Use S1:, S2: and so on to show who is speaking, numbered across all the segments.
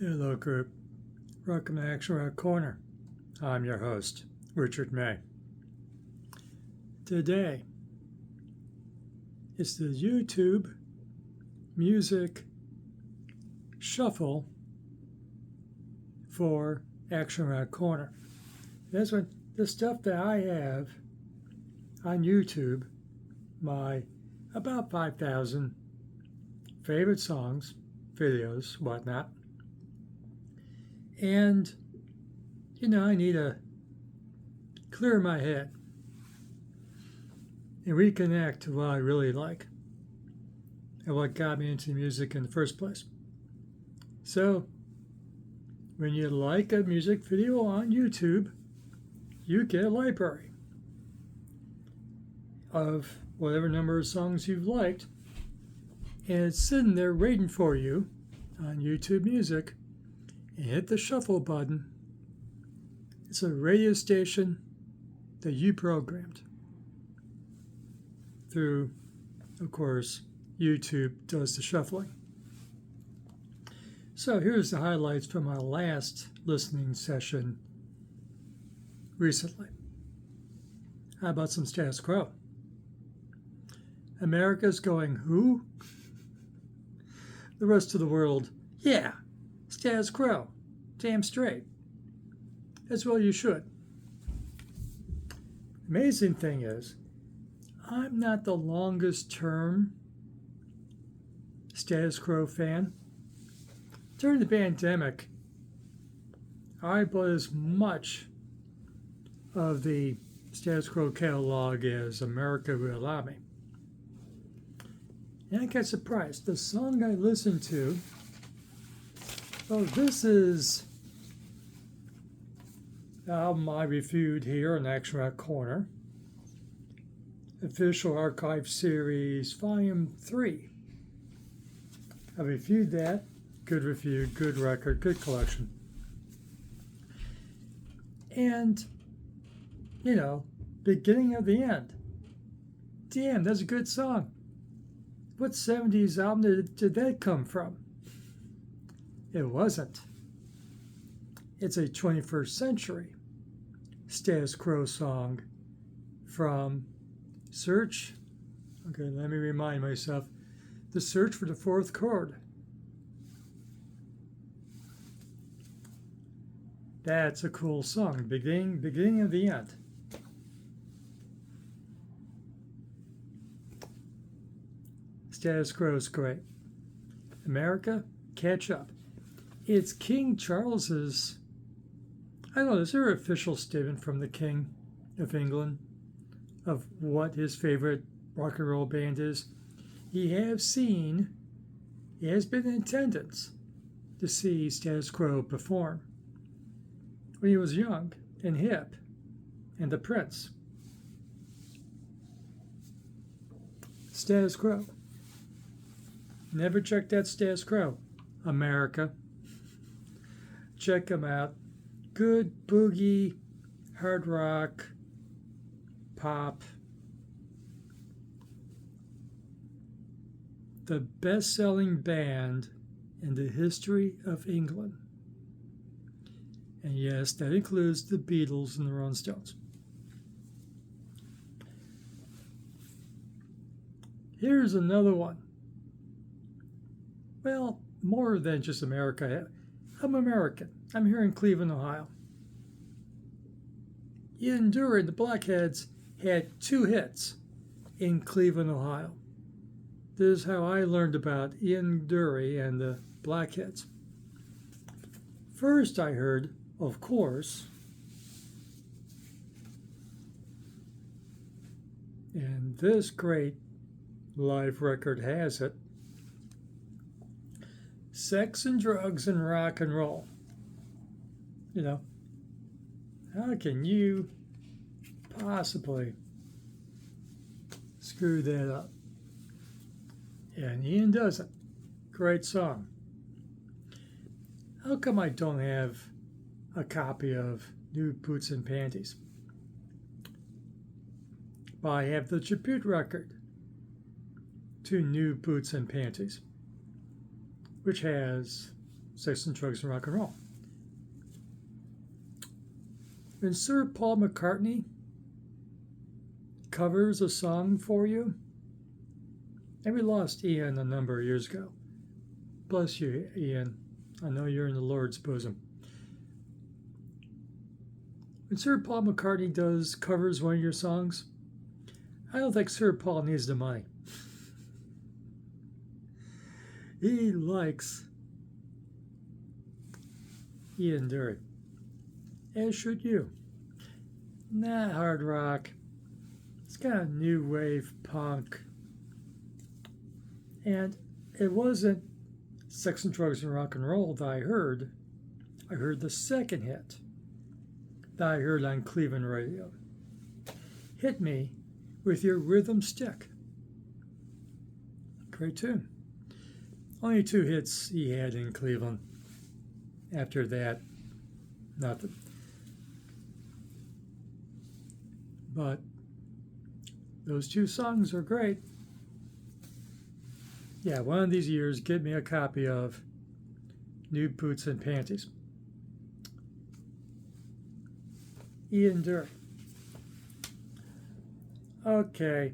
S1: Hello, group. Welcome to Action Rock Corner. I'm your host, Richard May. Today, it's the YouTube music shuffle for Action Rock Corner. That's what the stuff that I have on YouTube, my about 5,000 favorite songs, videos, whatnot. And, I need to clear my head and reconnect to what I really like and what got me into music in the first place. So, when you like a music video on YouTube, you get a library of whatever number of songs you've liked, and it's sitting there waiting for you on YouTube Music. And hit the shuffle button. It's a radio station that you programmed through, of course, YouTube does the shuffling. So here's the highlights from my last listening session recently. How about some Status Quo? America's going, who? The rest of the world, yeah. Status quo. Damn straight. As well you should. Amazing thing is, I'm not the longest term Status Quo fan. During the pandemic, I bought as much of the Status Quo catalog as America would allow me. And I got surprised. The song I listened to, this is the album I reviewed here in Action Rock Corner. Official Archive Series, Volume 3. I reviewed that. Good review, good record, good collection. And, beginning of the end. Damn, that's a good song. What 70s album did that come from? It wasn't. It's a 21st century Status Quo song from Search. Okay, let me remind myself. The Search for the Fourth Chord. That's a cool song. Beginning of the end. Status Quo is great. America, catch up. It's King Charles's, I don't know, is there an official statement from the King of England of what his favorite rock and roll band is? He has been in attendance to see Status Quo perform when he was young and hip, and the Prince. Status Quo. Never checked out Status Quo, America. Check them out. Good boogie, hard rock, pop. The best-selling band in the history of England. And yes, that includes the Beatles and the Ronstadt. Here's another one. Well, more than just America. I'm American. I'm here in Cleveland, Ohio. IanDury and the Blackheads had 2 hits in Cleveland, Ohio. This is how I learned about IanDury and the Blackheads. First I heard, of course, and this great live record has it, Sex and Drugs and Rock and Roll. How can you possibly screw that up? And Ian doesn't. Great song. How come I don't have a copy of New Boots and Panties? Well, I have the tribute record to New Boots and Panties, which has Sex and Drugs and Rock and Roll. When Sir Paul McCartney covers a song for you, and we lost Ian a number of years ago. Bless you, Ian. I know you're in the Lord's bosom. When Sir Paul McCartney covers one of your songs, I don't think Sir Paul needs the money. He likes IanDury, as should you. Not hard rock. It's kind of new wave punk. And it wasn't Sex and Drugs and Rock and Roll that I heard. I heard the second hit that I heard on Cleveland radio. Hit Me With Your Rhythm Stick. Great tune. Only 2 hits he had in Cleveland. After that, nothing. But those 2 songs are great. Yeah, one of these years, get me a copy of Nude Boots and Panties. IanDury. Okay.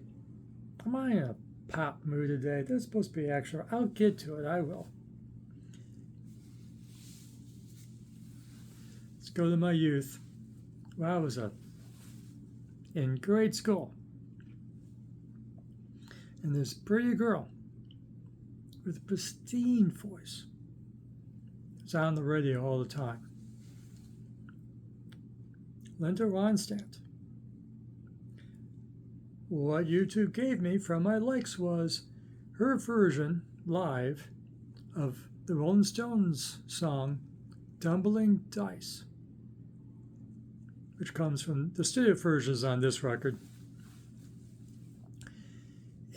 S1: Am I in a pop mood today? This is supposed to be action. I'll get to it. I will. Let's go to my youth. When I was in grade school. And this pretty girl with a pristine voice was on the radio all the time. Linda Ronstadt. What YouTube gave me from my likes was her version live of the Rolling Stones song Tumbling Dice, which comes from the studio versions on this record.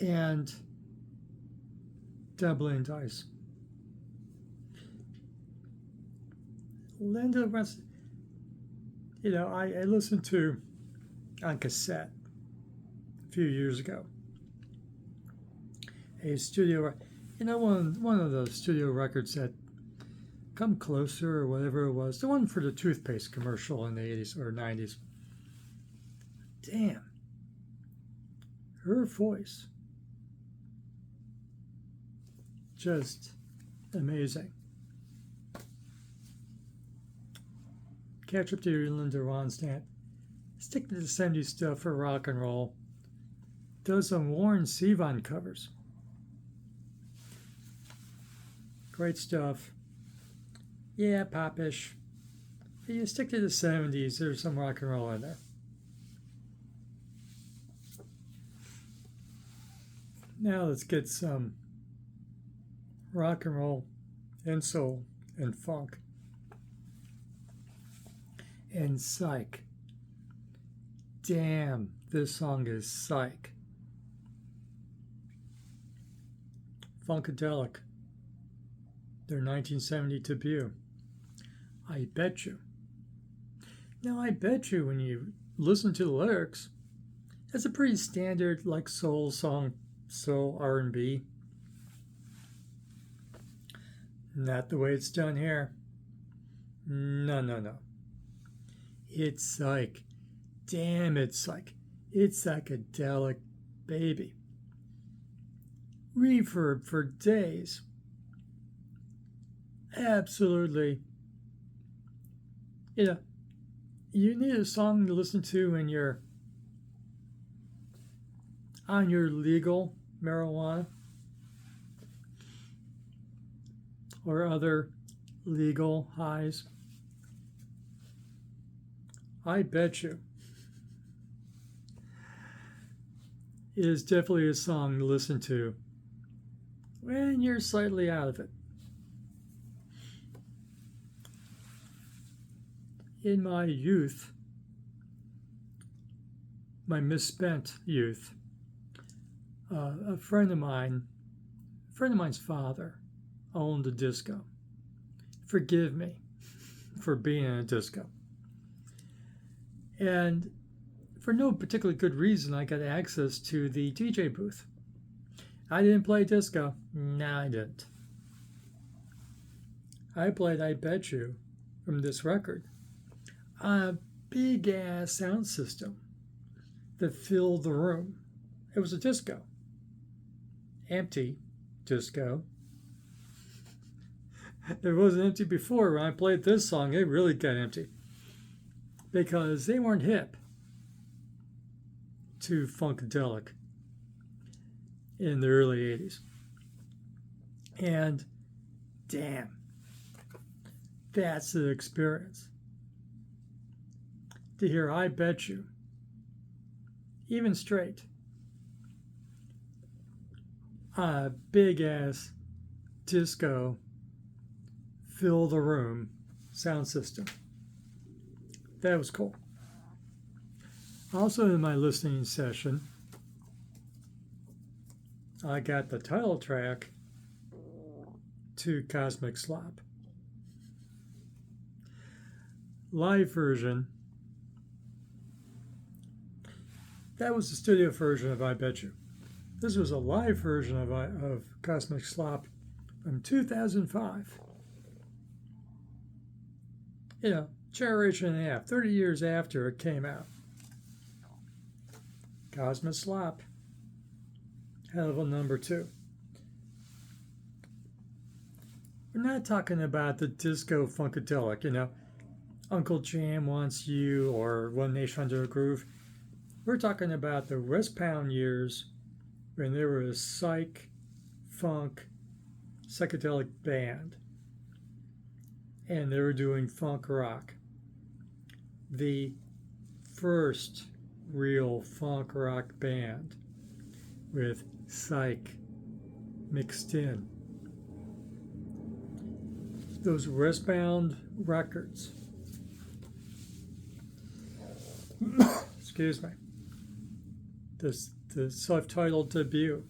S1: And Tumbling Dice. Linda Ronstadt, I listened to on cassette a few years ago. A studio, one of those studio records that Come Closer or whatever it was, the one for the toothpaste commercial in the 80s or 90s. Damn. Her voice. Just amazing. Catch up to your Linda Ronstadt. Stick to the 70s stuff for rock and roll. Does some Warren Zevon covers. Great stuff. Yeah, popish. If you stick to the 70s, there's some rock and roll in there. Now let's get some rock and roll and soul and funk and psych. Damn, this song is psych. Funkadelic, their 1970 debut. I Bet You. Now, I bet you when you listen to the lyrics, it's a pretty standard like soul song, soul R&B. Not the way it's done here. No. It's psych. Damn, it's psych. It's psychedelic, baby. Reverb for days. Absolutely. You need a song to listen to when you're on your legal marijuana or other legal highs. I bet you it is definitely a song to listen to when you're slightly out of it. In my youth, my misspent youth, a friend of mine's father owned a disco. Forgive me for being in a disco. And for no particularly good reason, I got access to the DJ booth. I didn't play disco. No, I didn't. I played I Bet You from this record on a big ass sound system that filled the room. It was a disco. Empty disco. It wasn't empty before. When I played this song, it really got empty because they weren't hip to Funkadelic in the early 80s. And damn, that's the experience. To hear I Bet You, even straight, a big ass disco fill the room sound system. That was cool. Also in my listening session, I got the title track to Cosmic Slop. Live version. That was the studio version of I Bet You. This was a live version of Cosmic Slop from 2005. You know, generation and a half, 30 years after it came out. Cosmic Slop. Hell of a number 2. We're not talking about the disco Funkadelic, you know, Uncle Jam Wants You or One Nation Under a Groove. We're talking about the Westbound years when there was a psych, funk, psychedelic band. And they were doing funk rock. The first real funk rock band with psych mixed in. Those Westbound records. Excuse me. The self-titled debut.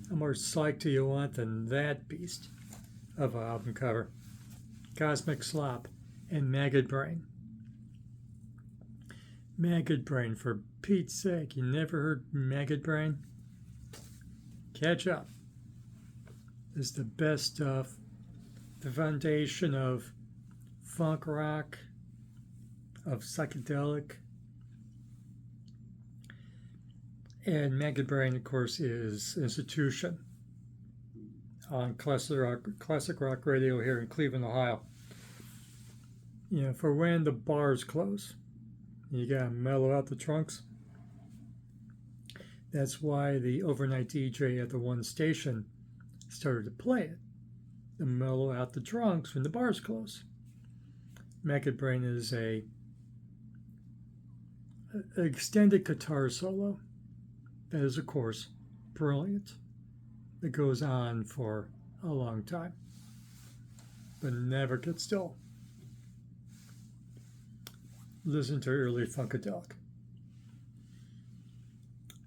S1: How more psych do you want than that beast of an album cover? Cosmic Slop and Maggot Brain. Maggot Brain, for Pete's sake. You never heard Maggot Brain? Catch up. This is the best stuff. The foundation of funk rock, of psychedelic. And Maggot Brain, of course, is Institution on classic rock radio here in Cleveland, Ohio. You know, for when the bars close, you gotta mellow out the trunks. That's why the overnight DJ at the one station started to play it, to mellow out the trunks when the bars close. Maggot Brain is an extended guitar solo that is, of course, brilliant. It goes on for a long time, but never gets still. Listen to early Funkadelic.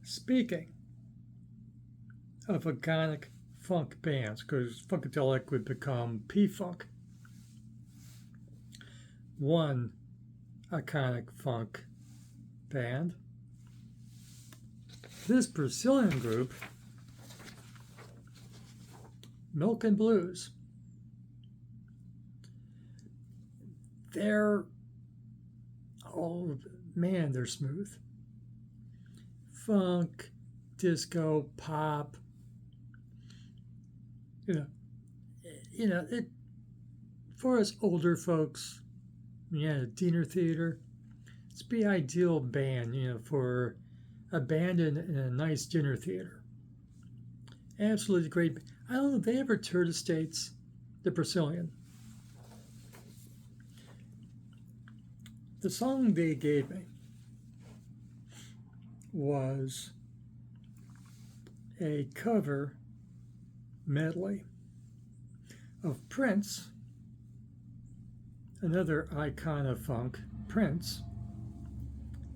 S1: Speaking of iconic funk bands, because Funkadelic would become P-Funk, one iconic funk band, this Brazilian group, Milk and Blues. They're, oh man, they're smooth. Funk, disco, pop. You know, it, for us older folks, dinner theater, it's the ideal band, for a band in a nice dinner theater. Absolutely great. I don't know if they ever toured the States, the Brazilian. The song they gave me was a cover medley of Prince, another icon of funk, Prince,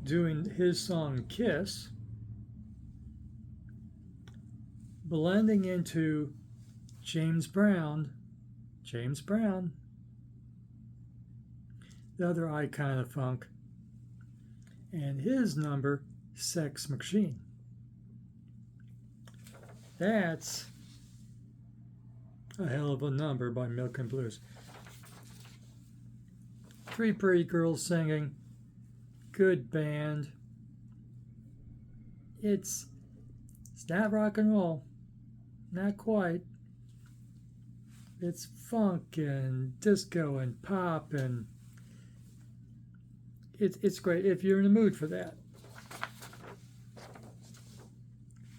S1: doing his song Kiss, blending into James Brown, the other icon of funk, and his number, Sex Machine. That's A hell of a number by Milk and Blues. Three pretty girls singing. Good band. It's not rock and roll. Not quite. It's funk and disco and pop, and it's great if you're in the mood for that.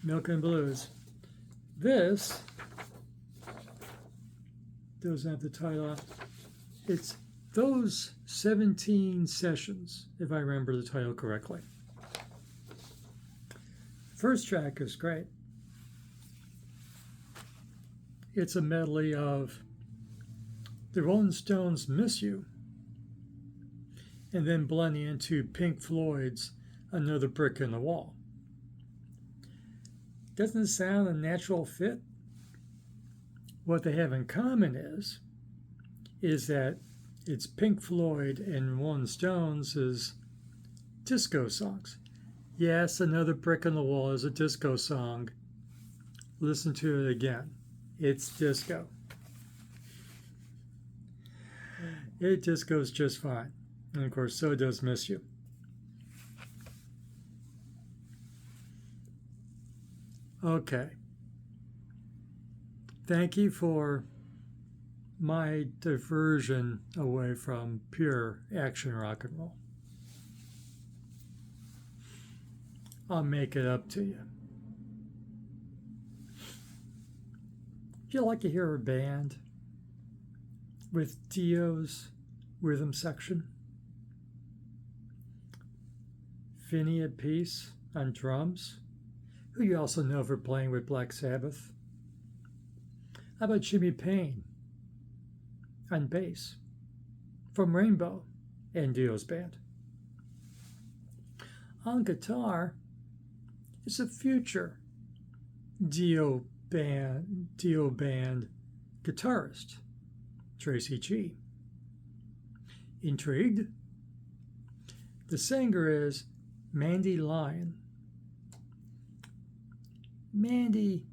S1: Milk and Blues. This doesn't have the title. It's Those 17 Sessions, if I remember the title correctly. First track is great. It's a medley of the Rolling Stones' Miss You, and then blending into Pink Floyd's Another Brick in the Wall. Doesn't sound a natural fit. What they have in common is that it's Pink Floyd and Rolling Stones' disco songs. Yes, Another Brick in the Wall is a disco song. Listen to it again. It's disco. It just goes just fine. And of course, so does Miss You. Okay. Thank you for my diversion away from pure action rock and roll. I'll make it up to you. If you like to hear a band with Dio's rhythm section, Vinny at Peace on drums, who you also know for playing with Black Sabbath. How about Jimmy Payne on bass from Rainbow and Dio's band? On guitar is a future Dio band guitarist, Tracy G. Intrigued? The singer is Mandy Lyon. Mandy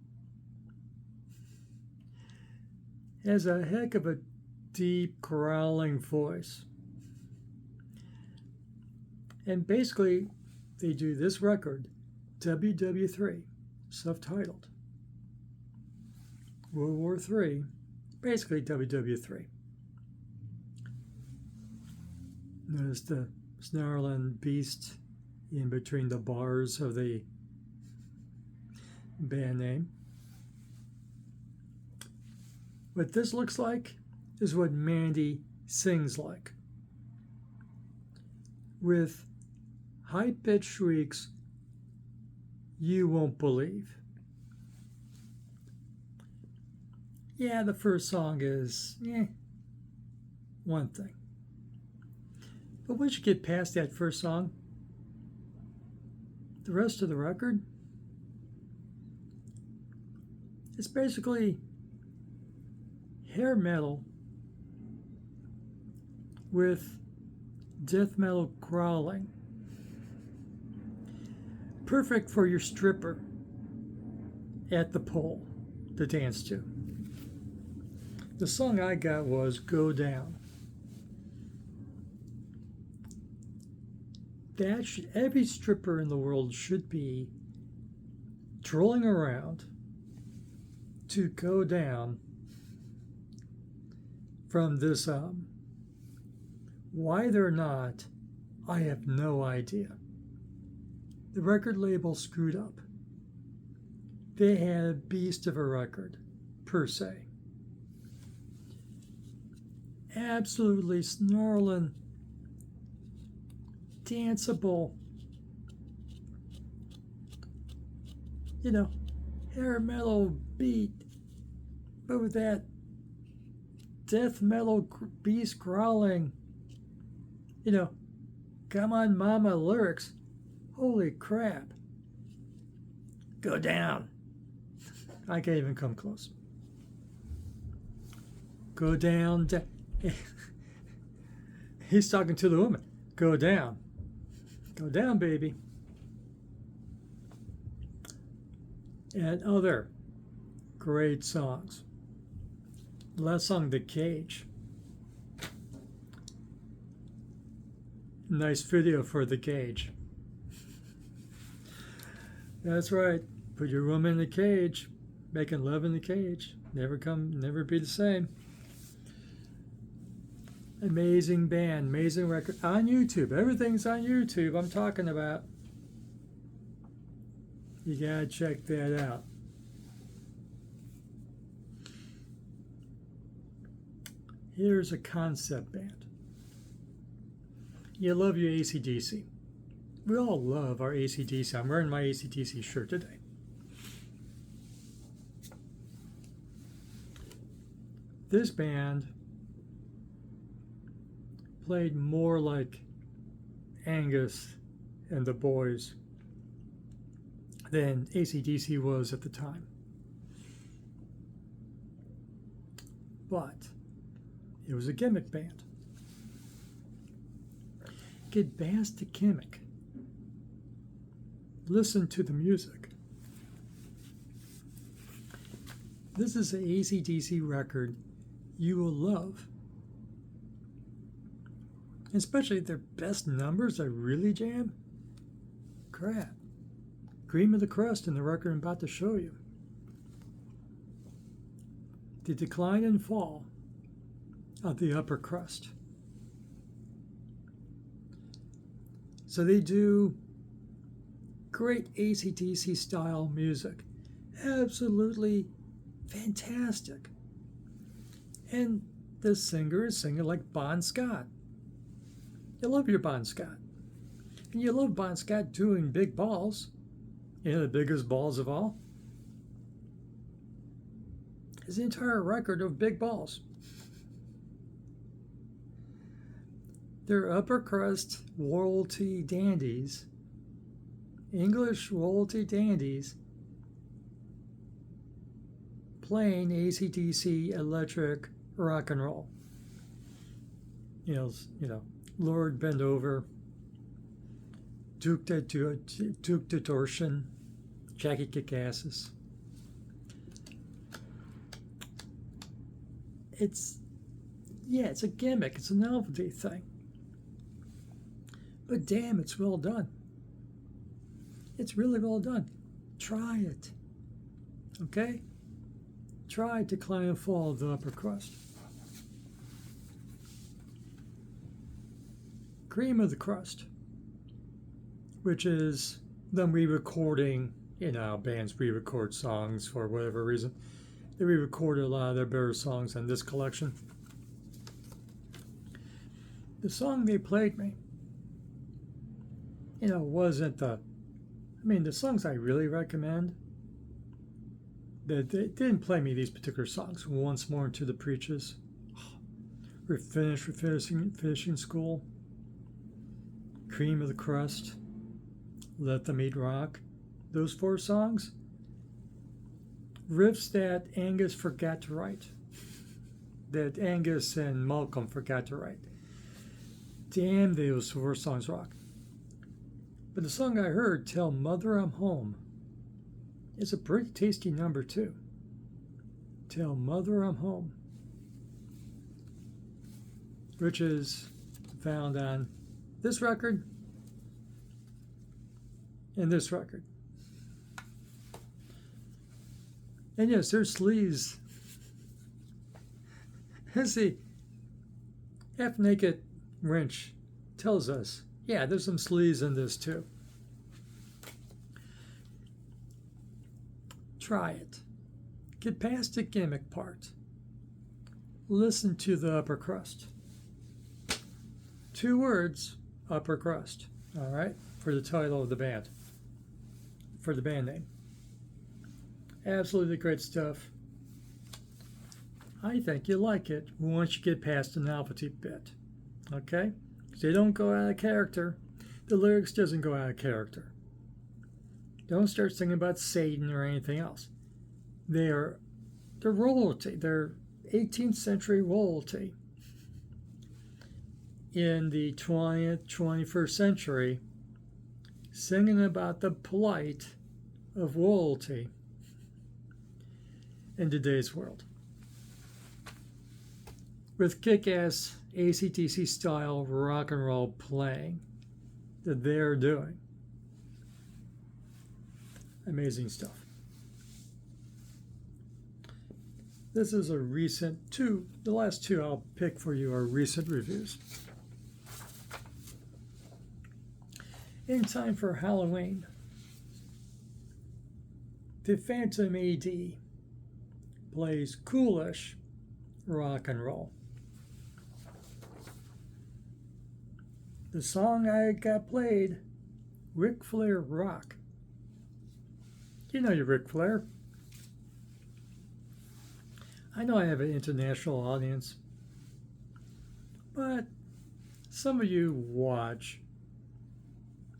S1: has a heck of a deep, growling voice. And basically, they do this record, WW3, self-titled. World War III, basically WW3. Notice the snarling beast in between the bars of the band name. What this looks like is what Mandy sings like, with high-pitched shrieks you won't believe. Yeah, the first song is, one thing. But once you get past that first song, the rest of the record, it's basically hair metal with death metal growling. Perfect for your stripper at the pole to dance to. The song I got was Go Down. Every stripper in the world should be trolling around to go down from this album. Why they're not, I have no idea. The record label screwed up. They had a beast of a record, per se. Absolutely snarling, danceable, hair metal beat, but with that death metal beast growling, come on mama lyrics. Holy crap. Go down. I can't even come close. Go down. He's talking to the woman. Go down. Go down, baby. And other great songs. Last song, The Cage. Nice video for The Cage. That's right. Put your woman in the cage. Making love in the cage. Never be the same. Amazing band, amazing record. On YouTube. Everything's on YouTube I'm talking about. You gotta check that out. Here's a concept band. You love your AC/DC. We all love our AC/DC. I'm wearing my AC/DC shirt today. This band played more like Angus and the Boys than AC/DC was at the time. But it was a gimmick band. Get past the gimmick. Listen to the music. This is an AC/DC record you will love. Especially their best numbers that really jam. Crap. Cream of the crust in the record I'm about to show you. The decline and fall of the upper crust. So they do great AC/DC style music. Absolutely fantastic. And the singer is singing like Bon Scott. You love your Bon Scott. And you love Bon Scott doing big balls. You know, the biggest balls of all is the entire record of big balls. They're upper crust royalty dandies, English royalty dandies, playing AC/DC electric rock and roll. You know, Lord Bend Over, Duke Distortion, Jackie Kickasses. It's a gimmick. It's a novelty thing. But damn, it's well done. It's really well done. Try it. Okay? Try Decline and Fall of the Upper Crust. Cream of the Crust, which is them re-recording, bands re-record songs for whatever reason. They re-recorded a lot of their better songs in this collection. The song they played me, wasn't the songs I really recommend. They didn't play me these particular songs. Once More Into the Preaches, We're Finishing School, Cream of the Crust, Let Them Eat Rock. Those 4 songs, riffs that Angus forgot to write, that Angus and Malcolm forgot to write. Damn, those 4 songs rock. But the song I heard, Tell Mother I'm Home, is a pretty tasty number too. Tell Mother I'm Home, which is found on this record and this record. And yes, there's sleaze. As the Half Naked Wrench tells us, yeah, there's some sleaze in this too. Try it. Get past the gimmick part. Listen to the upper crust. 2 words, upper crust. All right, for the title of the band, for the band name. Absolutely great stuff. I think you'll like it once you get past the novelty bit. Okay? They don't go out of character. The lyrics doesn't go out of character. Don't start singing about Satan or anything else. They're royalty. They're 18th century royalty. In the 20th, 21st century, singing about the plight of royalty in today's world. with kick-ass AC/DC style rock and roll playing that they're doing. Amazing stuff. This is a recent the last two I'll pick for you are recent reviews. In time for Halloween, the Phantom AD plays coolish rock and roll. The song I got played, Ric Flair Rock. You know your Ric Flair. I know I have an international audience, but some of you watch,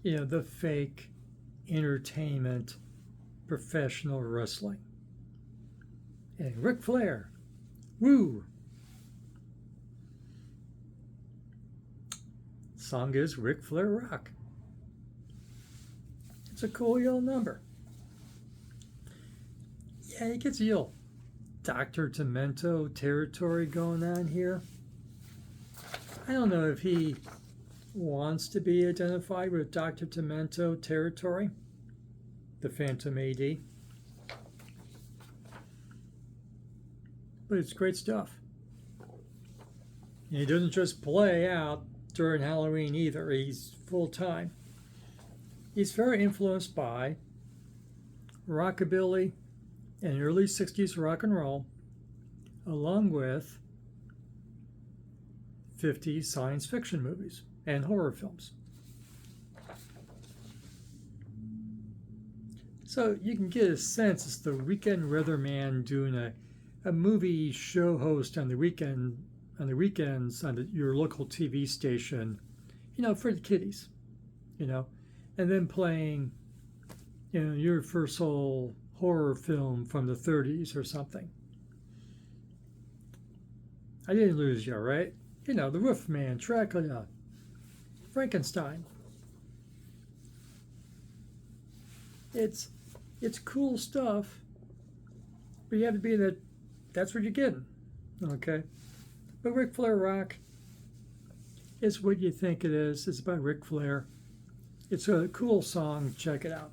S1: the fake entertainment professional wrestling. And Ric Flair, woo! Song is Ric Flair Rock. It's a cool little number. Yeah, it gets a little Dr. Demento territory going on here. I don't know if he wants to be identified with Dr. Demento territory, the Phantom AD. But it's great stuff. And he doesn't just play out during Halloween either. He's full-time. He's very influenced by rockabilly and early 60s rock and roll, along with 50s science fiction movies and horror films. So you can get a sense it's the weekend weatherman doing a movie show host on the weekends on your local TV station, for the kiddies, and then playing, your first whole horror film from the 30s or something. I didn't lose you, right? The Wolfman, Dracula, Frankenstein. It's cool stuff, but you have to be that's what you're getting, okay? But Ric Flair Rock is what you think it is. It's about Ric Flair. It's a cool song. Check it out.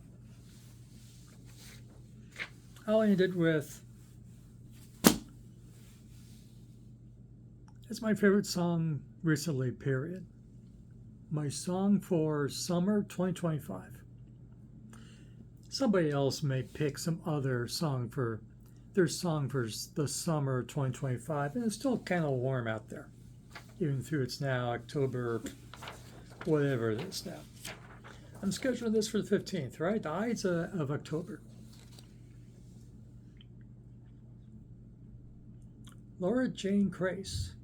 S1: I'll end it with, it's my favorite song recently, period. My song for summer 2025. Somebody else may pick some other song for their song for the summer 2025, and it's still kind of warm out there, even though it's now October, whatever it is now. I'm scheduling this for the 15th, right? The Ides of October. Laura Jane Grace,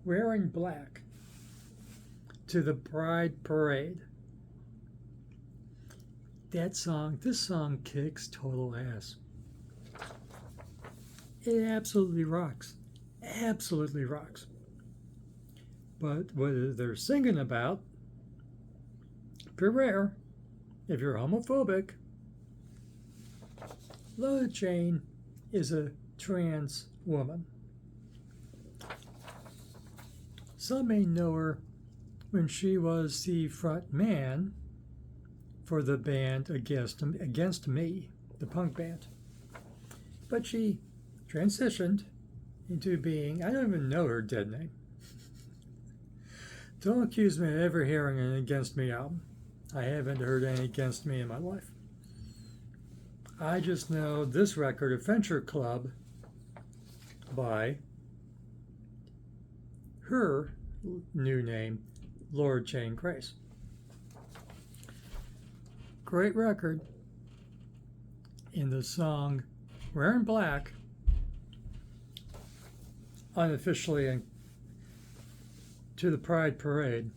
S1: Wearing Black, to the Pride Parade. This song kicks total ass. It absolutely rocks. Absolutely rocks. But what they're singing about, beware, if you're homophobic, Laura Jane is a trans woman. Some may know her when she was the front man for the band Against Me, the punk band. But she transitioned into being, I don't even know her dead name. Don't accuse me of ever hearing an Against Me album. I haven't heard any Against Me in my life. I just know this record, Adventure Club, by her new name, Laura Jane Grace. Great record. In the song Wearing Black, unofficially to the Pride Parade.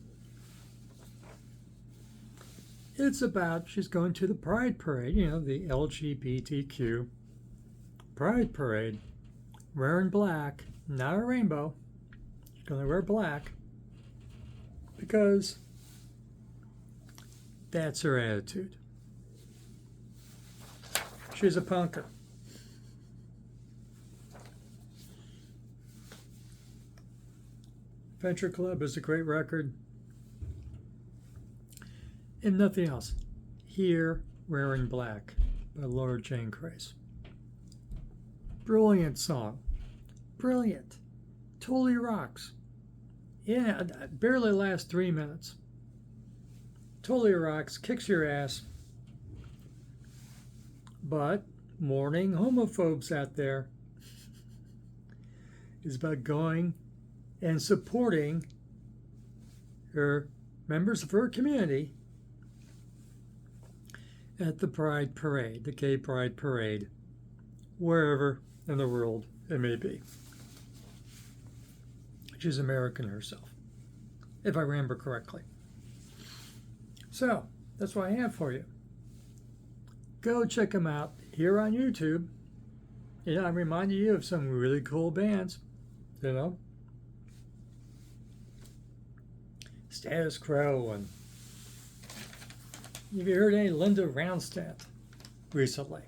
S1: It's about, she's going to the Pride Parade, the LGBTQ Pride Parade, wearing black, not a rainbow. She's going to wear black because that's her attitude. She's a punker. Venture Club is a great record. And nothing else. Here, Wearing Black by Laura Jane Grace. Brilliant song. Brilliant. Totally rocks. Yeah, it barely lasts 3 minutes. Totally rocks, kicks your ass. But warning homophobes out there, is about going and supporting her members of her community at the Pride Parade, the Gay Pride Parade, wherever in the world it may be. She's American herself, if I remember correctly. So, that's what I have for you. Go check them out here on YouTube. Yeah, I'm reminding you of some really cool bands, you know. Status Quo, and have you heard any Linda Ronstadt recently?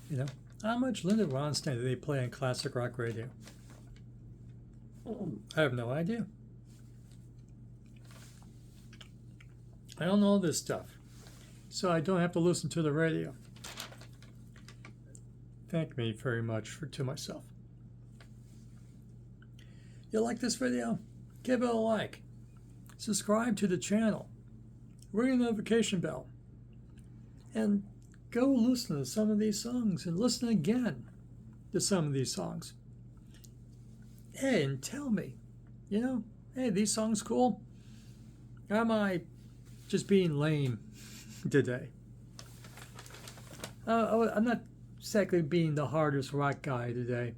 S1: You know, how much Linda Ronstadt do they play on classic rock radio? I have no idea. I don't know this stuff, so I don't have to listen to the radio. Thank me very much to myself. You like this video? Give it a like. Subscribe to the channel. Ring the notification bell. And go listen to some of these songs and listen again to some of these songs. Hey, and tell me, you know, hey, these songs cool? Or am I just being lame today? I'm not exactly being the hardest rock guy today,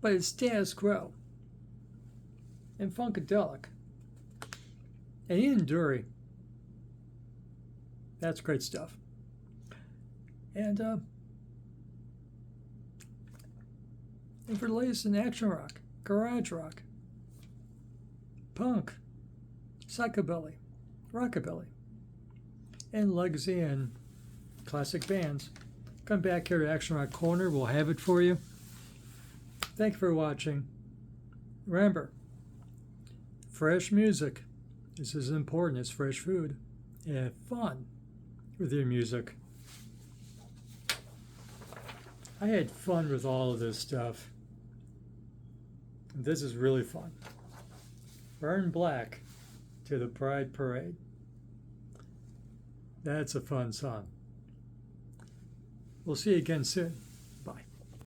S1: but it's Status Quo and Funkadelic and IanDury. That's great stuff. And for the latest in action rock, garage rock, punk, psychobilly, rockabilly, and legacy and classic bands, come back here to Action Rock Corner. We'll have it for you. Thank you for watching. Remember, fresh music is as important as fresh food. And have fun with your music. I had fun with all of this stuff. This is really fun. Burn Black to the Pride Parade. That's a fun song. We'll see you again soon.